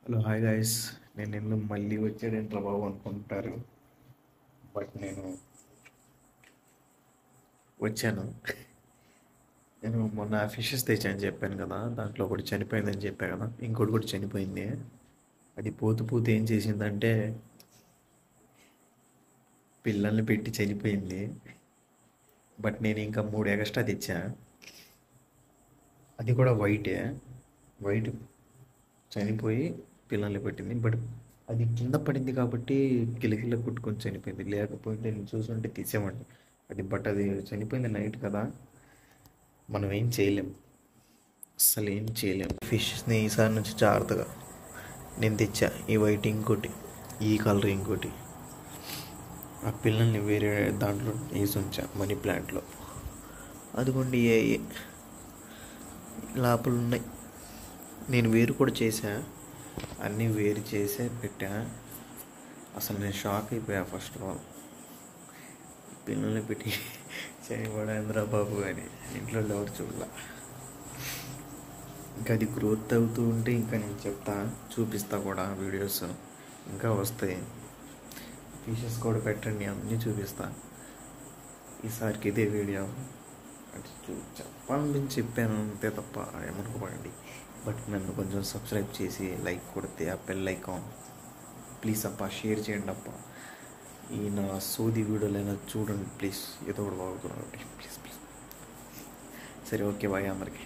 Hello hi guys. నేను నిన్ను మళ్ళీ వచ్చాడేంట్రా బాబు అనుకుంటారు. బట్ నేను వచ్చాను. నేను మొన్న ఫిషెస్ తెచ్చాను చెప్పాను కదా, దాంట్లో ఒకటి చనిపోయిందని చెప్పాను కదా, ఇంకోటి కూడా చనిపోయింది. అది పోతూ పోతూ ఏం చేసిందంటే పిల్లల్ని పెట్టి చనిపోయింది. బట్ నేను ఇంకా 3 ఎక్స్ట్రా తెచ్చా. అది కూడా వైట్ చనిపోయి పిల్లల్ని పెట్టింది. బట్ అది కింద పడింది కాబట్టి కిలకిల కొట్టుకొని చనిపోయింది. లేకపోతే నేను చూసుంటే తీసేవాడిని అది. బట్ అది చనిపోయింది నైట్ కదా, మనం ఏం చేయలేం, అస్సలు ఏం చేయలేం. ఫిష్ని ఈసారి నుంచి జాగ్రత్తగా నేను తెచ్చా. ఈ వైట్ ఇంకోటి, ఈ కలర్ ఇంకోటి. ఆ పిల్లల్ని వేరే దాంట్లో వేసి ఉంచా, మనీ ప్లాంట్లో. అదిగోండి ఏ లోపల ఉన్నాయి. నేను వేరు కూడా చేశా, అన్నీ వేరు చేసే పెట్టా. అసలు నేను షాక్ అయిపోయా. ఫస్ట్ ఆఫ్ ఆల్ పిల్లల్ని పెట్టి చేయబడేంద్రా బాబు అని ఇంట్లో ఎవరు చూడాల. ఇంకా అది గ్రోత్ అవుతూ ఉంటే ఇంకా నేను చూపిస్తా కూడా వీడియోస్ ఇంకా వస్తాయి. ఫిషెస్ కూడా పెట్టండి, అన్నీ చూపిస్తా. ఈసారికి ఇదే వీడియో అది చెప్పాలని చెప్పాను అంతే తప్ప ఏమనుకోకండి. బట్ నన్ను కొంచెం సబ్స్క్రైబ్ చేసి లైక్ కొడితే, ఆ బెల్ ఐకాన్ ప్లీజ్ అప్ప షేర్ చేయండి అప్ప. ఈ నా సోది వీడియోలైనా చూడండి ప్లీజ్, ఏదో ఒకటి బాగుతున్నాడు ప్లీజ్ ప్లీజ్. సరే ఓకే బాయ్ అందరికి.